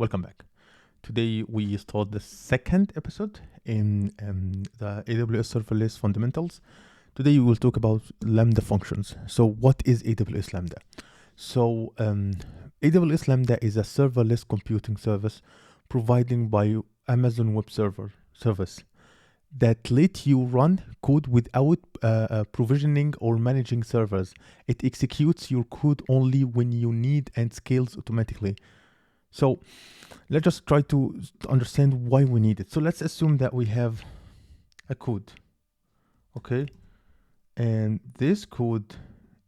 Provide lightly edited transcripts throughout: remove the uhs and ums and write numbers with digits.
welcome back. Today we start the second episode in the AWS Serverless fundamentals. Today we will talk about Lambda functions. So what is AWS Lambda? So AWS Lambda is a serverless computing service provided by Amazon Web Service that let you run code without provisioning or managing servers. It executes your code only when you need and scales automatically. So let's just try to understand why we need it. So let's assume that we have a code, okay? And this code,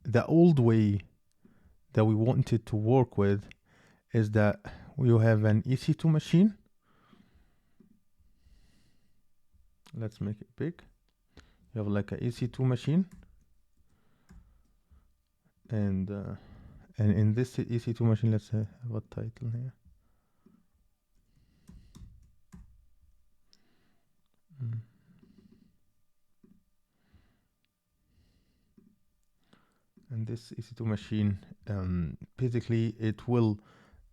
the old way that we want it to work with is that we have an EC2 machine. Let's make it big. You have like a EC2 machine. And in this EC2 machine, let's have a title here. And this EC2 machine, basically it will,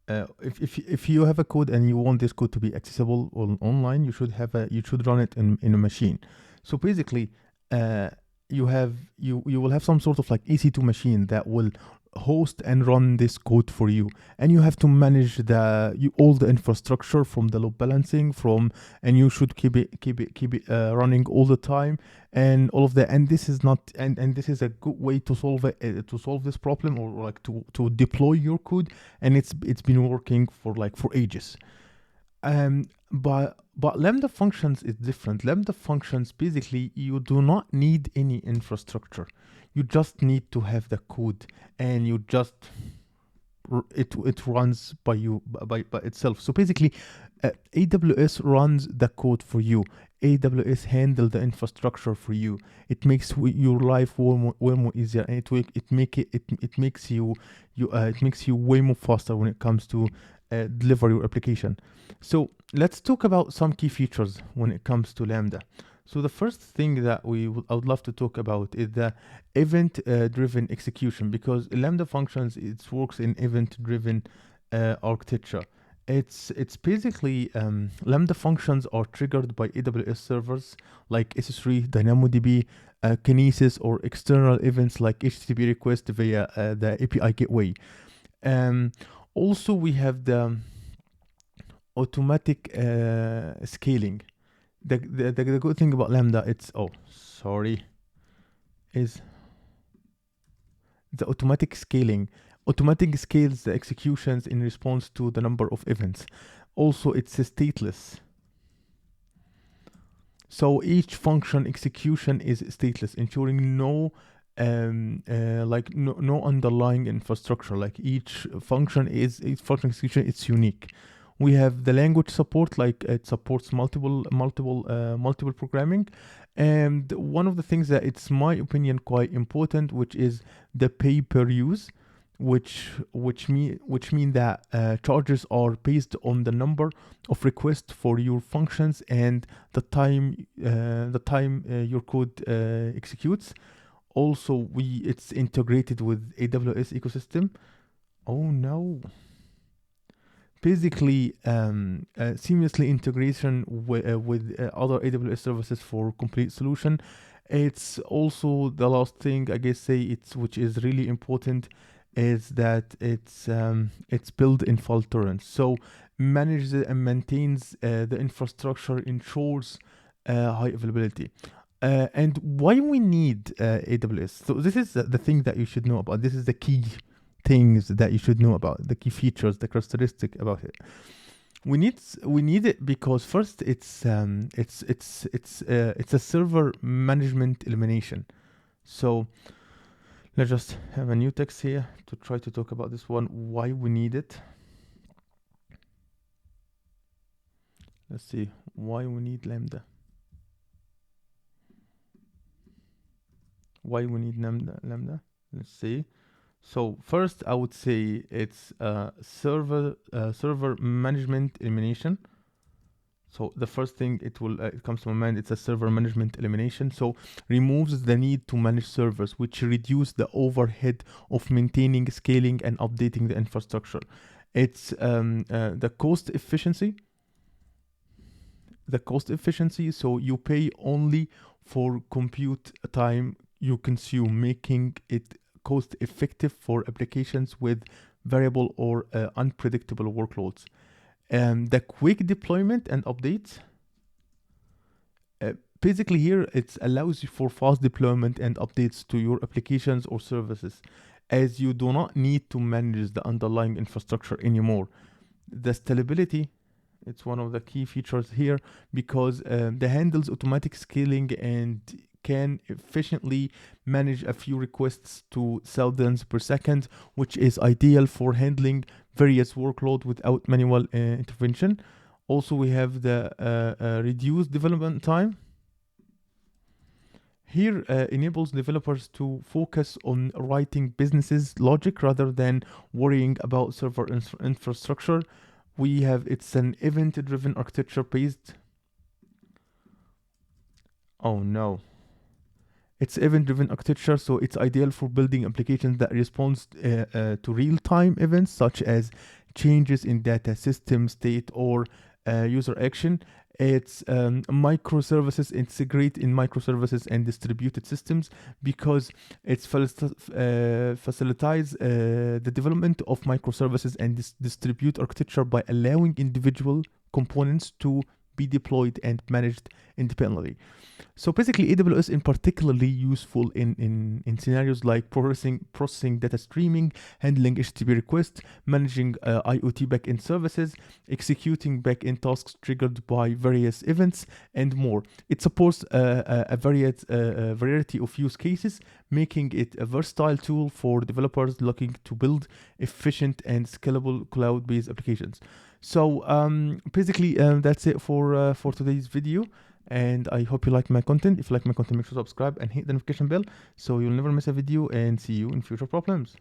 if you have a code and you want this code to be accessible online, you should run it in a machine. So basically, you will have some sort of like EC2 machine that will host and run this code for you, and you have to manage all the infrastructure from the load balancing and you should keep it running all the time and all of that. And this is not and this is a good way to solve this problem, or like to deploy your code, and it's been working for ages. But Lambda functions is different. Lambda functions, basically you do not need any infrastructure. You just need to have the code, and you just it runs by itself. So basically, AWS runs the code for you. AWS handle the infrastructure for you. It makes your life way more easier, and it makes you way more faster when it comes to deliver your application. So let's talk about some key features when it comes to Lambda. So the first thing that I would love to talk about is the event-driven execution, because Lambda functions, it works in event-driven architecture. It's basically Lambda functions are triggered by AWS servers like S3, DynamoDB, Kinesis, or external events like HTTP request via the API gateway. Also, we have the automatic scaling. The good thing about Lambda, is the automatic scaling. Automatic scales the executions in response to the number of events. Also, it's stateless. So each function execution is stateless, ensuring no underlying infrastructure. Like each function execution, it's unique. We have the language support, like it supports multiple programming, and one of the things that it's my opinion quite important, which is the pay per use, which mean that charges are based on the number of requests for your functions and the time your code executes. Also, it's integrated with AWS ecosystem. Oh no. Basically, seamlessly integration with other AWS services for complete solution. It's also the last thing I guess which is really important, is that it's built in fault tolerance. So manages and maintains the infrastructure, ensures high availability. And why we need AWS? So this is the thing that you should know about. This is the key things that you should know about, the key features, the characteristic about it. We need it because first it's a server management elimination. So let's just have a new text here to try to talk about this one, why we need it. Let's see why we need Lambda. Why we need Lambda? Let's see. So first, I would say it's server management elimination. So the first thing it comes to my mind, it's a server management elimination. So removes the need to manage servers, which reduce the overhead of maintaining, scaling, and updating the infrastructure. It's the cost efficiency. So you pay only for compute time you consume, making it cost effective for applications with variable or unpredictable workloads. The quick deployment and updates. Basically here it allows you for fast deployment and updates to your applications or services, as you do not need to manage the underlying infrastructure anymore. The scalability, it's one of the key features here, because the handles automatic scaling and can efficiently manage a few requests to thousands per second, which is ideal for handling various workloads without manual intervention. Also, we have the reduced development time. Here enables developers to focus on writing business logic rather than worrying about server infrastructure. We have, it's an event-driven architecture based. Oh no. It's event-driven architecture, so it's ideal for building applications that respond to real-time events, such as changes in data system state or user action. It's microservices, integrate in microservices and distributed systems, because it facilitates the development of microservices and distribute architecture by allowing individual components to be deployed and managed independently. So basically, AWS is particularly useful in scenarios like processing data streaming, handling HTTP requests, managing IoT backend services, executing backend tasks triggered by various events, and more. It supports a variety of use cases, making it a versatile tool for developers looking to build efficient and scalable cloud-based applications. So basically, that's it for today's video. And I hope you like my content. If you like my content, make sure to subscribe and hit the notification bell so you'll never miss a video, and see you in future problems.